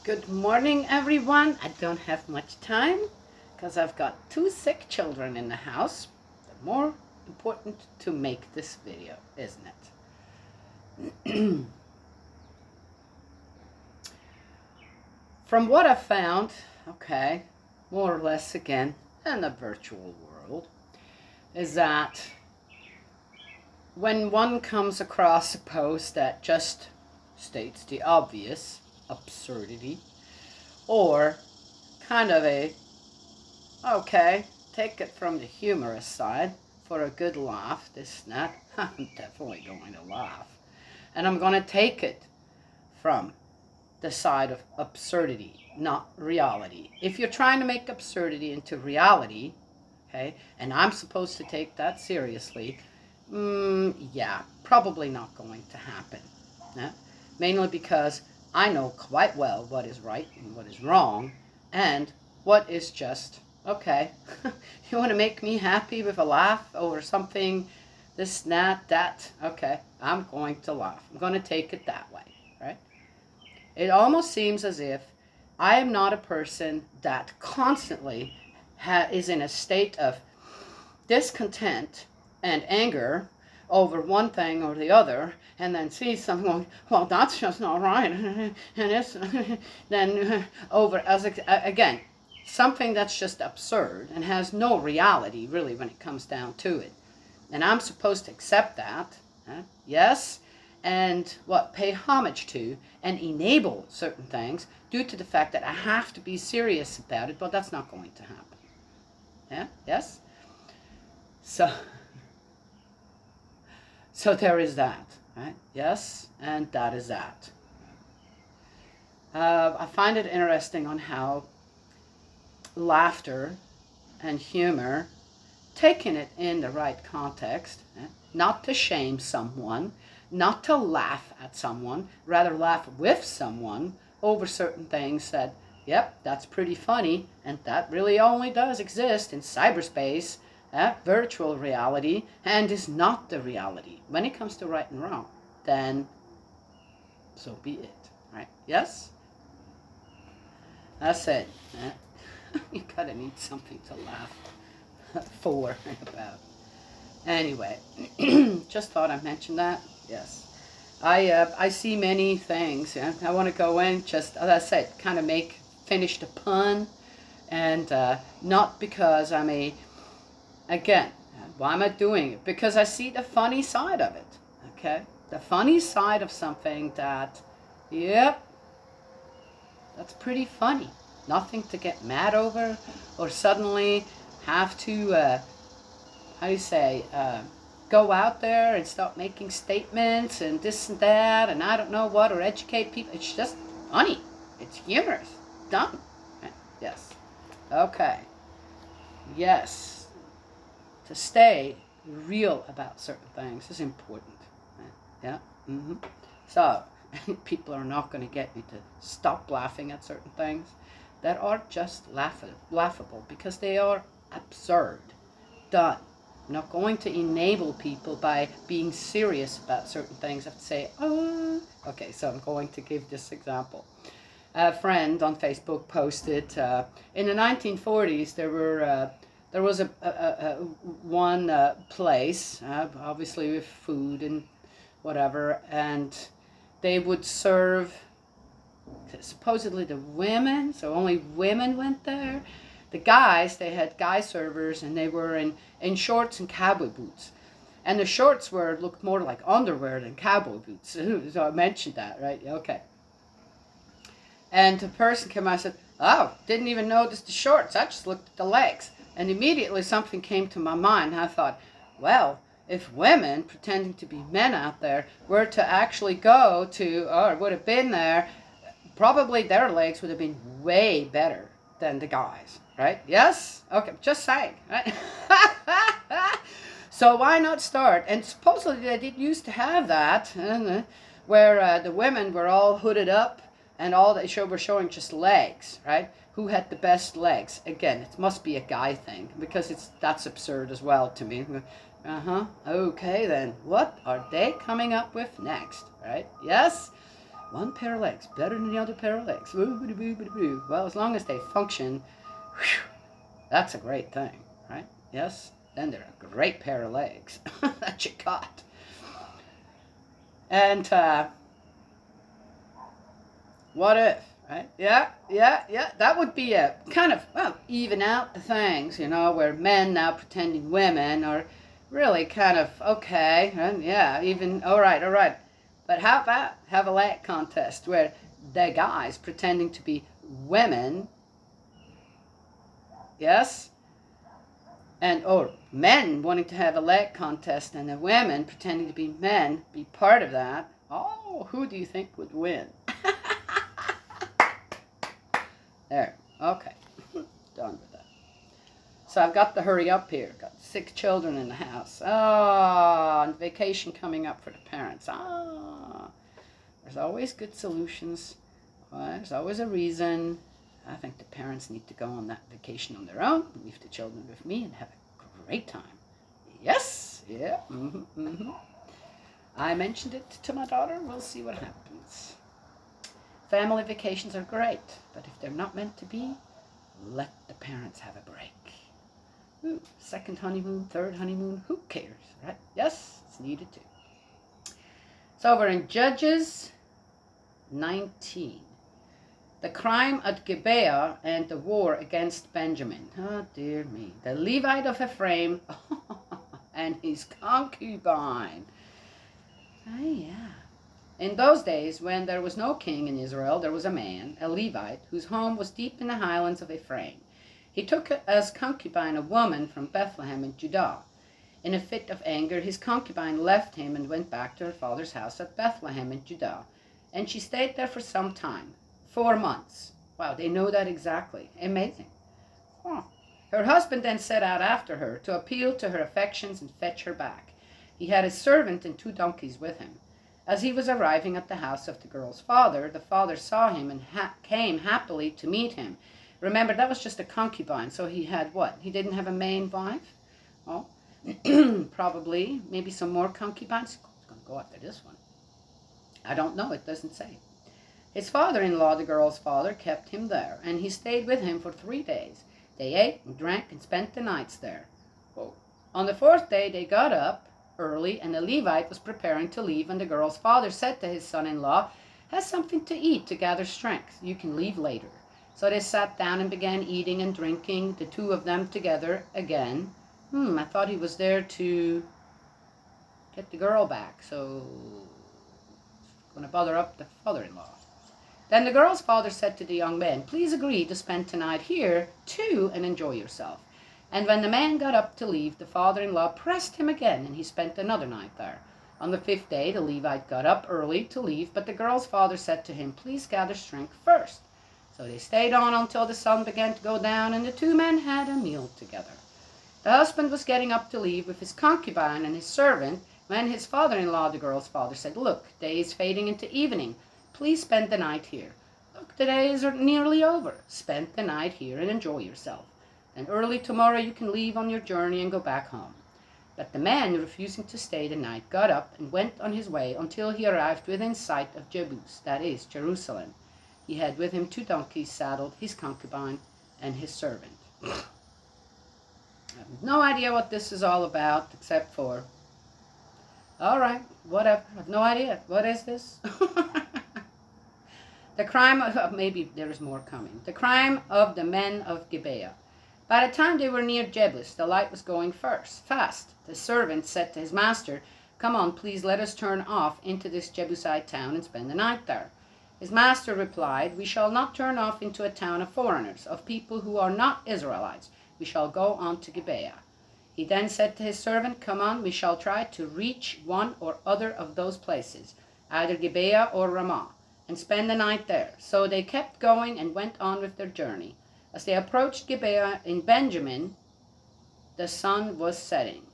Good morning, everyone. I don't have much time because I've got 2 sick children in the house. But more important to make this video, isn't it? From what I've found, okay, more or less again, in the virtual world, is that when one comes across a post that just states the obvious absurdity, or kind of okay, take it from the humorous side for a good laugh, this and that, I'm definitely going to laugh. And I'm going to take it from the side of absurdity, not reality. If you're trying to make absurdity into reality, okay, and I'm supposed to take that seriously, yeah, probably not going to happen. Yeah? Mainly because I know quite well what is right and what is wrong, and what is just, okay, you want to make me happy with a laugh over something, this, that, okay, I'm going to laugh. I'm going to take it that way, right? It almost seems as if I am not a person that constantly is in a state of discontent and anger over one thing or the other, and then sees something going, well, that's just not right, and it's then over as again something that's just absurd and has no reality really when it comes down to it, and I'm supposed to accept that, yes, and pay homage to and enable certain things due to the fact that I have to be serious about it, but that's not going to happen. Yeah, yes. So there is that, right? Yes, and that is that. I find it interesting on how laughter and humor, taking it in the right context, not to shame someone, not to laugh at someone, rather laugh with someone over certain things that, yep, that's pretty funny, and that really only does exist in cyberspace, virtual reality, and is not the reality. When it comes to right and wrong, then so be it, right? Yes? That's it. You gotta need something to laugh for and about. Anyway, just thought I'd mention that. Yes. I see many things. Yeah? I want to go in, just, as I said, kind of finish the pun, and not because I'm again, why am I doing it? Because I see the funny side of it, okay? The funny side of something that, yep, that's pretty funny. Nothing to get mad over or suddenly have to, how do you say, go out there and start making statements and this and that and I don't know what, or educate people. It's just funny. It's humorous. Done. Yes. Okay. Yes. To stay real about certain things is important. Yeah. So people are not going to get me to stop laughing at certain things that are just laughable because they are absurd. Done. I'm not going to enable people by being serious about certain things. I have to say, oh, okay, so I'm going to give this example. A friend on Facebook posted, in the 1940s there was one place, obviously with food and whatever, and they would serve supposedly the women, so only women went there. The guys, they had guy servers, and they were in shorts and cowboy boots. And the shorts looked more like underwear than cowboy boots. So I mentioned that, right? Okay. And the person came out and said, oh, didn't even notice the shorts. I just looked at the legs. And immediately something came to my mind. I thought, well, if women pretending to be men out there were to actually go to, or would have been there, probably their legs would have been way better than the guys, right? Yes? Okay, just saying, right? So why not start? And supposedly they did used to have that, where the women were all hooded up and all they were showing just legs, right? Who had the best legs? Again, it must be a guy thing because that's absurd as well to me. Okay then, what are they coming up with next, right? Yes? One pair of legs, better than the other pair of legs. Well, as long as they function, whew, that's a great thing, right? Yes? Then they're a great pair of legs that you got. And what if, right? Yeah. That would be a kind of, well, even out the things, where men now pretending women are really kind of okay. And yeah, even, all right. But how about have a leg contest where the guys pretending to be women, yes? Or men wanting to have a leg contest and the women pretending to be men be part of that. Oh, who do you think would win? There. Okay. Done with that. So I've got to hurry up here. Got 6 children in the house. And vacation coming up for the parents. There's always good solutions. There's always a reason. I think the parents need to go on that vacation on their own, leave the children with me, and have a great time. Yes. Yeah. I mentioned it to my daughter. We'll see what happens. Family vacations are great, but if they're not meant to be, let the parents have a break. Ooh, second honeymoon, third honeymoon, who cares, right? Yes, it's needed too. So we're in Judges 19. The crime at Gibeah and the war against Benjamin. Oh, dear me. The Levite of Ephraim and his concubine. Oh, yeah. In those days, when there was no king in Israel, there was a man, a Levite, whose home was deep in the highlands of Ephraim. He took as concubine a woman from Bethlehem in Judah. In a fit of anger, his concubine left him and went back to her father's house at Bethlehem in Judah. And she stayed there for some time, 4 months. Wow, they know that exactly. Amazing. Oh. Her husband then set out after her to appeal to her affections and fetch her back. He had a servant and 2 donkeys with him. As he was arriving at the house of the girl's father, the father saw him and came happily to meet him. Remember, that was just a concubine, so he had what? He didn't have a main wife? Oh, probably. Maybe some more concubines. It's going to go after this one. I don't know. It doesn't say. His father-in-law, the girl's father, kept him there, and he stayed with him for 3 days. They ate and drank and spent the nights there. Whoa. On the 4th day, they got up early, and the Levite was preparing to leave, and the girl's father said to his son-in-law, "Have something to eat to gather strength. You can leave later." So they sat down and began eating and drinking, the 2 of them together again. I thought he was there to get the girl back, so it's going to bother up the father-in-law. Then the girl's father said to the young man, "Please agree to spend tonight here, too, and enjoy yourself." And when the man got up to leave, the father-in-law pressed him again, and he spent another night there. On the 5th day, the Levite got up early to leave, but the girl's father said to him, "Please gather strength first." So they stayed on until the sun began to go down, and the 2 men had a meal together. The husband was getting up to leave with his concubine and his servant, when his father-in-law, the girl's father, said, "Look, day is fading into evening. Please spend the night here. Look, the days are nearly over. Spend the night here and enjoy yourself. Then early tomorrow you can leave on your journey and go back home." But the man, refusing to stay the night, got up and went on his way until he arrived within sight of Jebus, that is, Jerusalem. He had with him 2 donkeys saddled, his concubine, and his servant. I have no idea what this is all about, except for, all right, whatever. I have no idea. What is this? The crime of, maybe there is more coming. The crime of the men of Gibeah. By the time they were near Jebus, the light was going fast. The servant said to his master, "Come on, please let us turn off into this Jebusite town and spend the night there." His master replied, "We shall not turn off into a town of foreigners, of people who are not Israelites. We shall go on to Gibeah." He then said to his servant, "Come on, we shall try to reach one or other of those places, either Gibeah or Ramah, and spend the night there." So they kept going and went on with their journey. As they approached Gibeah in Benjamin, the sun was setting.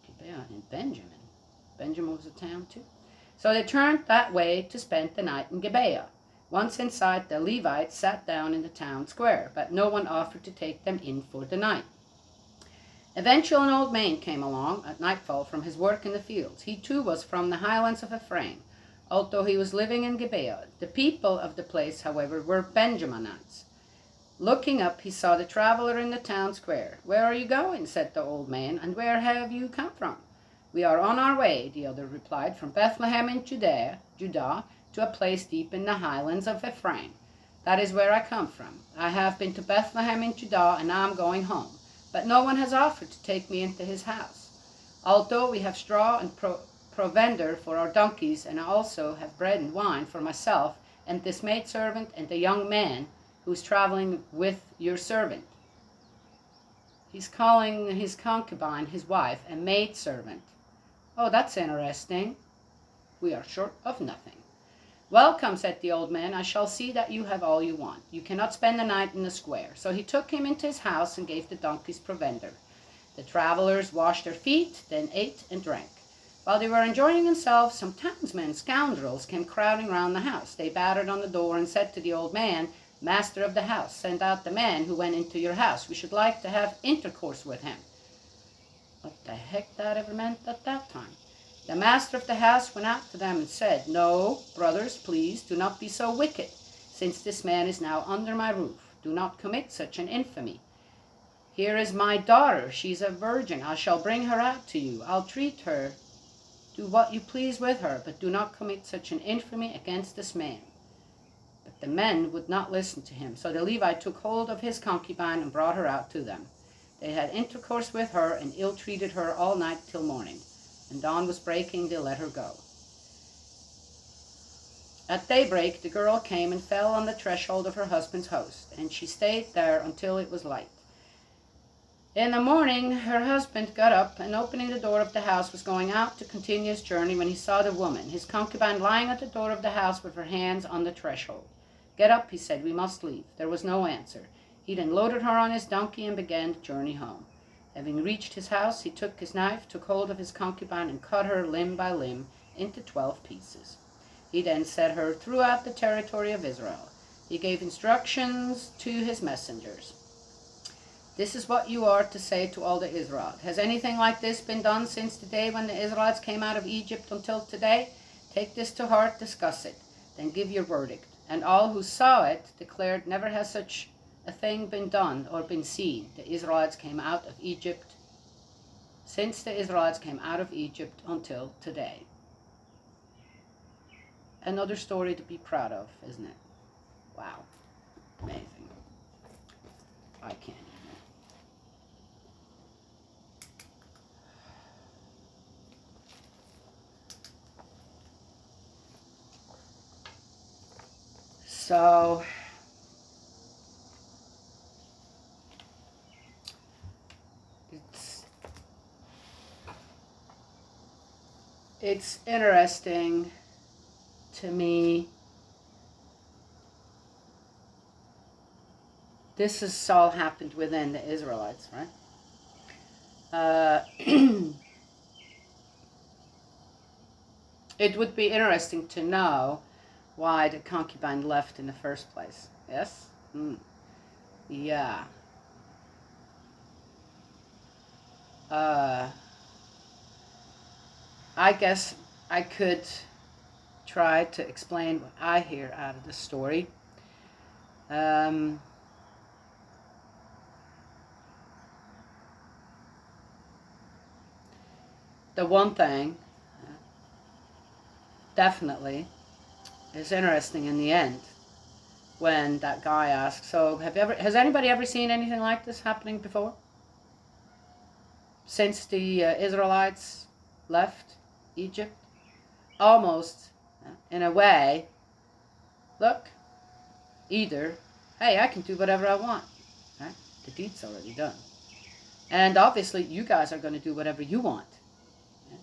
Gibeah in Benjamin. Benjamin was a town too. So they turned that way to spend the night in Gibeah. Once inside, the Levites sat down in the town square, but no one offered to take them in for the night. Eventually an old man came along at nightfall from his work in the fields. He too was from the highlands of Ephraim, although he was living in Gibeah. The people of the place, however, were Benjaminites. Looking up, he saw the traveler in the town square. "Where are you going?" said the old man, "and where have you come from?" "We are on our way," the other replied, "from Bethlehem in Judah, to a place deep in the highlands of Ephraim. That is where I come from. I have been to Bethlehem in Judah, and I am going home. But no one has offered to take me into his house. Although we have straw and provender for our donkeys, and I also have bread and wine for myself and this maidservant and the young man who is traveling with your servant." He's calling his concubine, his wife, a maidservant. Oh, that's interesting. We are short of nothing. "Welcome," said the old man. "I shall see that you have all you want. You cannot spend the night in the square." So he took him into his house and gave the donkeys provender. The travelers washed their feet, then ate and drank. While they were enjoying themselves, some townsmen, scoundrels, came crowding round the house. They battered on the door and said to the old man, "Master of the house, send out the man who went into your house. We should like to have intercourse with him." What the heck that ever meant at that time? The master of the house went out to them and said, "No, brothers, please, do not be so wicked. Since this man is now under my roof, do not commit such an infamy. Here is my daughter. She's a virgin. I shall bring her out to you. I'll treat her. Do what you please with her, but do not commit such an infamy against this man." But the men would not listen to him. So the Levite took hold of his concubine and brought her out to them. They had intercourse with her and ill-treated her all night till morning. And dawn was breaking, they let her go. At daybreak, the girl came and fell on the threshold of her husband's house, and she stayed there until it was light. In the morning, her husband got up, and opening the door of the house, was going out to continue his journey when he saw the woman, his concubine, lying at the door of the house with her hands on the threshold. "Get up," he said, "we must leave." There was no answer. He then loaded her on his donkey and began to journey home. Having reached his house, he took his knife, took hold of his concubine, and cut her limb by limb into 12 pieces. He then set her throughout the territory of Israel. He gave instructions to his messengers. "This is what you are to say to all the Israelites. Has anything like this been done since the day when the Israelites came out of Egypt until today? Take this to heart, discuss it, then give your verdict." And all who saw it declared, "Never has such a thing been done or been seen. The Israelites came out of Egypt, since the Israelites came out of Egypt until today." Another story to be proud of, isn't it? Wow. Amazing. I can't even. So, it's interesting to me. This has all happened within the Israelites, right? It would be interesting to know why the concubine left in the first place. Yes? Yeah. I guess I could try to explain what I hear out of the story. The one thing, definitely, is interesting in the end, when that guy asks, "So, has anybody ever seen anything like this happening before? Since the Israelites left Egypt?" Almost, in a way, look, either, hey, I can do whatever I want, right? The deed's already done. And obviously, you guys are going to do whatever you want. Right?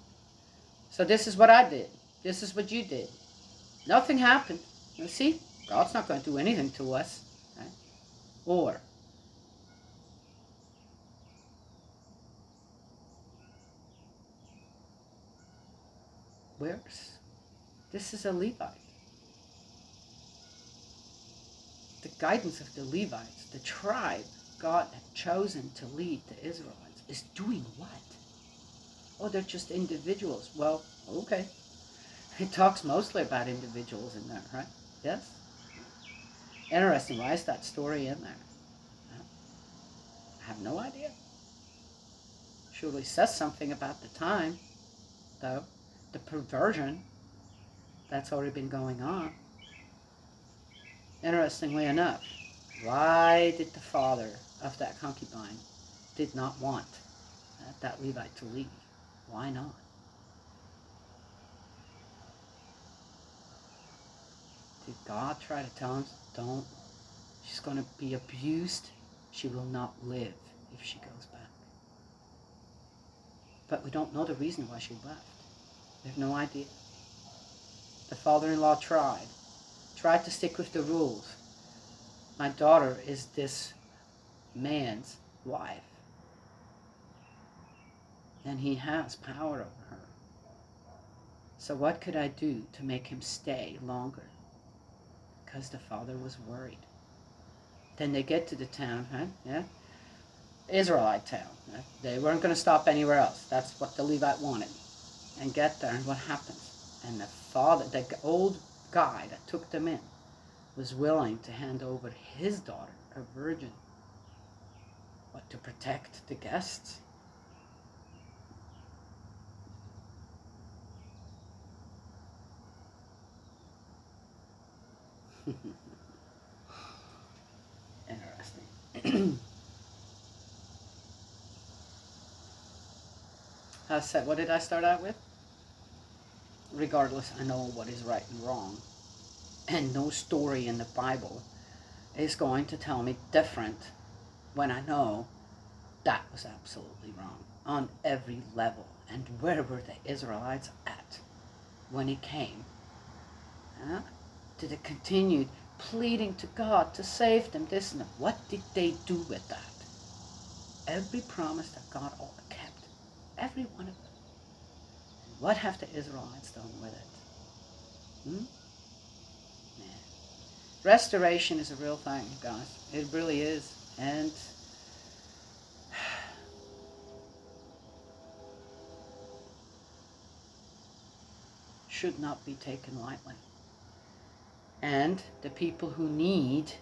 So this is what I did. This is what you did. Nothing happened. You see, God's not going to do anything to us. Right? Or, where's, this is a Levite. The guidance of the Levites, the tribe God had chosen to lead the Israelites is doing what? Oh, they're just individuals. Well, okay. It talks mostly about individuals in there, right? Yes? Interesting. Why is that story in there? I have no idea. Surely says something about the time, though. The perversion that's already been going on. Interestingly enough, why did the father of that concubine did not want that Levite to leave? Why not? Did God try to tell him, don't, she's going to be abused, she will not live if she goes back? But we don't know the reason why she left. We have no idea. The father-in-law tried to stick with the rules. My daughter is this man's wife, and he has power over her. So what could I do to make him stay longer? Because the father was worried. Then they get to the town, huh? Yeah, Israelite town. Right? They weren't going to stop anywhere else. That's what the Levite wanted. And get there, and what happens? And the father, the old guy that took them in, was willing to hand over his daughter, a virgin, but to protect the guests. Interesting. I said, what did I start out with? Regardless, I know what is right and wrong. And no story in the Bible is going to tell me different when I know that was absolutely wrong on every level. And where were the Israelites at when he came? Huh? Did it continue pleading to God to save them, this and that? What did they do with that? Every promise that God kept, every one of them. What have the Israelites done with it? Yeah. Restoration is a real thing, guys. It really is. And should not be taken lightly. And the people who need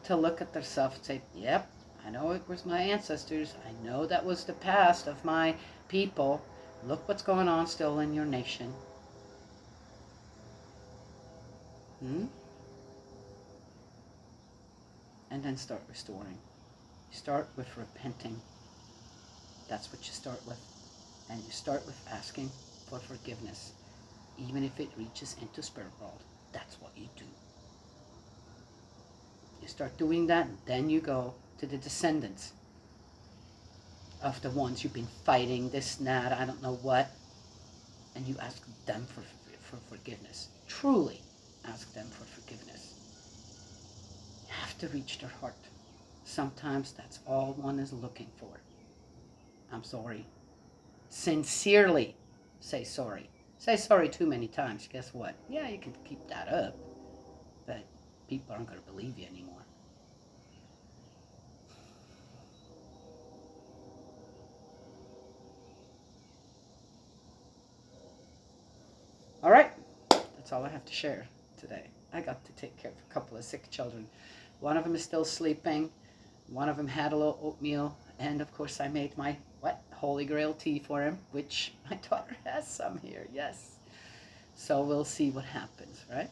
to look at themselves and say, yep, I know it was my ancestors. I know that was the past of my people. Look what's going on still in your nation. And then start restoring. Start with repenting. That's what you start with. And you start with asking for forgiveness. Even if it reaches into spirit world, that's what you do. You start doing that, and then you go to the descendants of the ones you've been fighting, this and that, I don't know what, and you ask them for forgiveness. Truly ask them for forgiveness. You have to reach their heart. Sometimes that's all one is looking for. I'm sorry. Sincerely say sorry. Say sorry too many times, guess what? Yeah, you can keep that up, but people aren't going to believe you anymore. All right, that's all I have to share today. I got to take care of a couple of sick children. One of them is still sleeping. One of them had a little oatmeal. And of course I made my, Holy Grail tea for him, which my daughter has some here, yes. So we'll see what happens, right?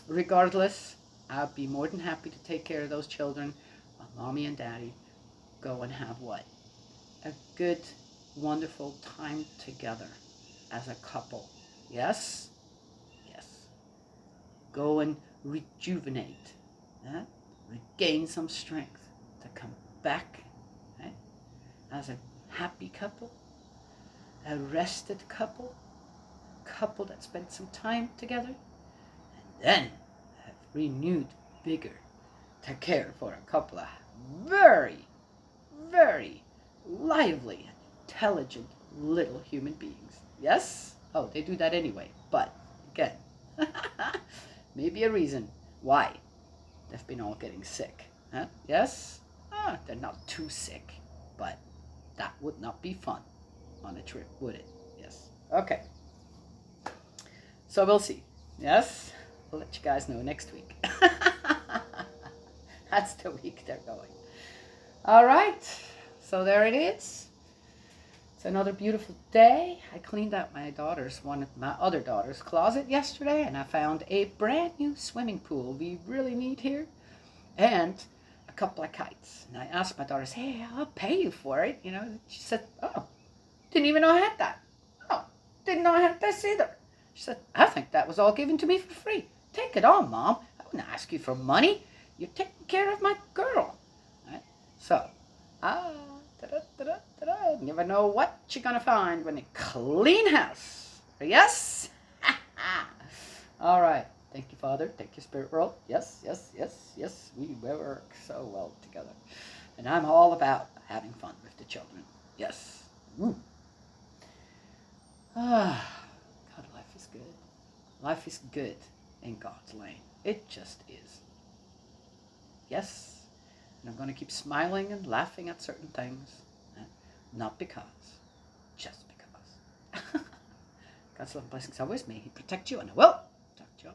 Regardless, I'll be more than happy to take care of those children while mommy and daddy go and have what? A good, wonderful time together as a couple. Yes? Yes. Go and rejuvenate. Regain some strength to come back as a happy couple, a rested couple that spent some time together, and then have renewed vigor to care for a couple of very, very lively, intelligent little human beings. Yes? Oh, they do that anyway, but again, maybe a reason why they've been all getting sick. Yes? They're not too sick, but That would not be fun on a trip, would it? Yes. Okay. So we'll see. Yes? I'll let you guys know next week. That's the week they're going. All right. So there it is. It's another beautiful day. I cleaned out one of my other daughter's closet yesterday, and I found a brand new swimming pool we really need here, and a couple of kites. And I asked my daughter, hey, I'll pay you for it. You know, she said, oh, didn't even know I had that. Oh, didn't know I had this either. She said, I think that was all given to me for free. Take it all, Mom. I wouldn't ask you for money. You're taking care of my girl. Right? So, you never know what you're going to find when you clean house. Yes? All right. Thank you, Father. Thank you, Spirit World. Yes, yes, yes, yes. We work so well together. And I'm all about having fun with the children. Yes. God, life is good. Life is good in God's lane. It just is. Yes. And I'm going to keep smiling and laughing at certain things. Not because. Just because. God's love and blessings always. May He protect you, and I will talk to you